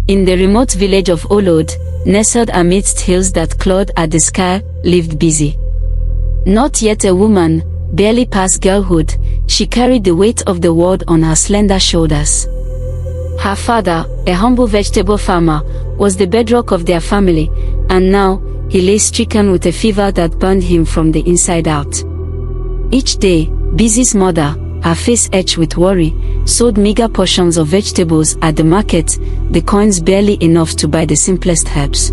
In the remote village of Olod, nestled amidst hills that clawed at the sky, lived Busy. Not yet a woman, barely past girlhood, she carried the weight of the world on her slender shoulders. Her father, a humble vegetable farmer, was the bedrock of their family, and now, he lay stricken with a fever that burned him from the inside out. Each day, Busy's mother, her face etched with worry, sold meager portions of vegetables at the market, the coins barely enough to buy the simplest herbs.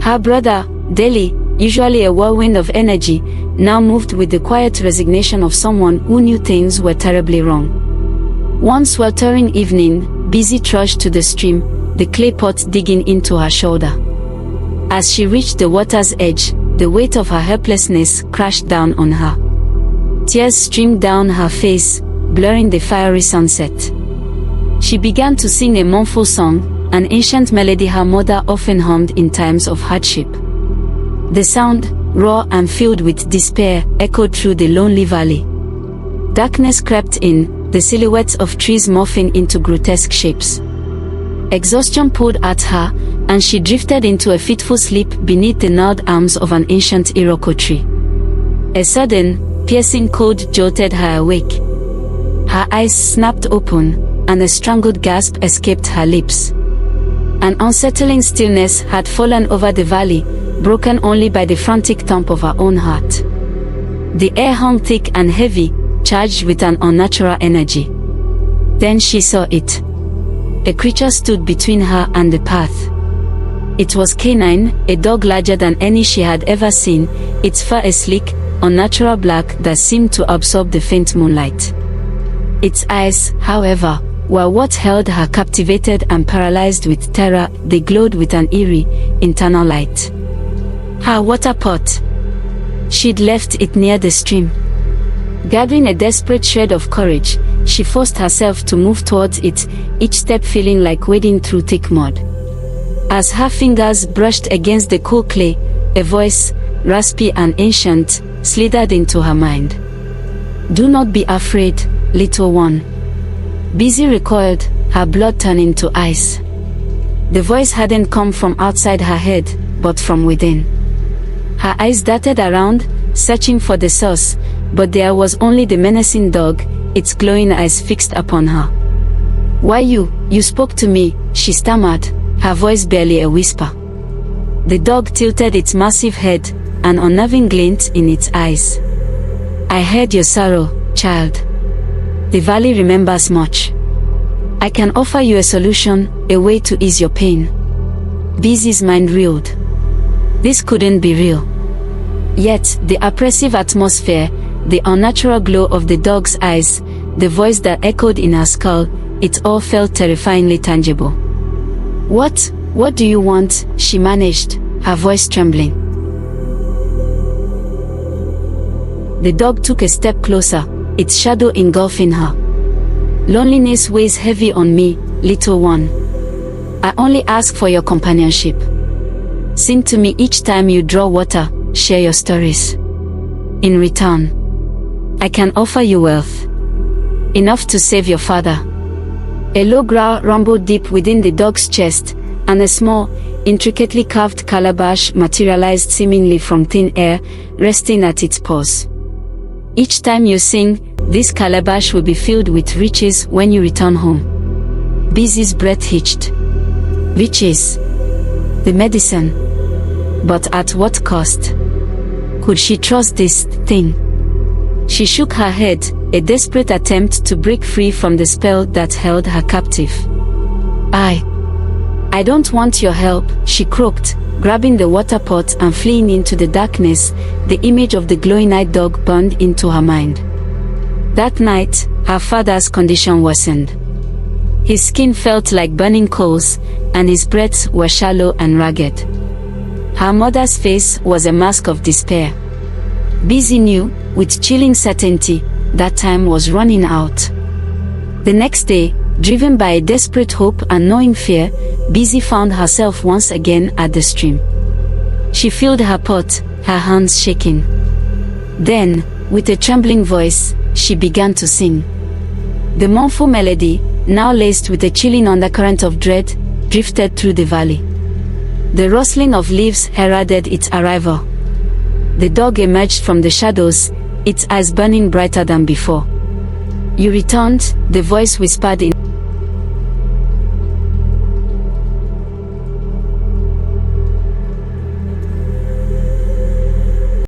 Her brother, Deli, usually a whirlwind of energy, now moved with the quiet resignation of someone who knew things were terribly wrong. One sweltering evening, Busy trudged to the stream, the clay pot digging into her shoulder. As she reached the water's edge, the weight of her helplessness crashed down on her. Tears streamed down her face, blurring the fiery sunset. She began to sing a mournful song, an ancient melody her mother often hummed in times of hardship. The sound, raw and filled with despair, echoed through the lonely valley. Darkness crept in, the silhouettes of trees morphing into grotesque shapes. Exhaustion pulled at her, and she drifted into a fitful sleep beneath the gnarled arms of an ancient Iroquois tree. A sudden, piercing cold jolted her awake. Her eyes snapped open, and a strangled gasp escaped her lips. An unsettling stillness had fallen over the valley, broken only by the frantic thump of her own heart. The air hung thick and heavy, charged with an unnatural energy. Then she saw it. A creature stood between her and the path. It was canine, a dog larger than any she had ever seen, its fur a sleek, unnatural black that seemed to absorb the faint moonlight. Its eyes, however, were what held her captivated and paralyzed with terror. They glowed with an eerie, internal light. Her water pot. She'd left it near the stream. Gathering a desperate shred of courage, she forced herself to move towards it, each step feeling like wading through thick mud. As her fingers brushed against the cool clay, a voice, raspy and ancient, slithered into her mind. "Do not be afraid, little one." Busy recoiled, her blood turning to ice. The voice hadn't come from outside her head, but from within. Her eyes darted around, searching for the source, but there was only the menacing dog, its glowing eyes fixed upon her. "Why you spoke to me," she stammered, her voice barely a whisper. The dog tilted its massive head, an unnerving glint in its eyes. "I heard your sorrow, child. The valley remembers much. I can offer you a solution, a way to ease your pain." Busy's mind reeled. This couldn't be real. Yet, the oppressive atmosphere, the unnatural glow of the dog's eyes, the voice that echoed in her skull, it all felt terrifyingly tangible. What do you want?" she managed, her voice trembling. The dog took a step closer, its shadow engulfing her. "Loneliness weighs heavy on me, little one. I only ask for your companionship. Sing to me each time you draw water, share your stories. In return, I can offer you wealth. Enough to save your father." A low growl rumbled deep within the dog's chest, and a small, intricately carved calabash materialized seemingly from thin air, resting at its paws. "Each time you sing, this calabash will be filled with riches when you return home." Busy's breath hitched. Riches. The medicine. But at what cost? Could she trust this thing? She shook her head, a desperate attempt to break free from the spell that held her captive. I don't want your help," she croaked, grabbing the water pot and fleeing into the darkness. The image of the glowing-eyed dog burned into her mind. That night, her father's condition worsened. His skin felt like burning coals, and his breaths were shallow and ragged. Her mother's face was a mask of despair. Busy knew, with chilling certainty, that time was running out. The next day, driven by a desperate hope and knowing fear, Busy found herself once again at the stream. She filled her pot, her hands shaking. Then, with a trembling voice, she began to sing. The mournful melody, now laced with a chilling undercurrent of dread, drifted through the valley. The rustling of leaves heralded its arrival. The dog emerged from the shadows, its eyes burning brighter than before. "You returned," the voice whispered in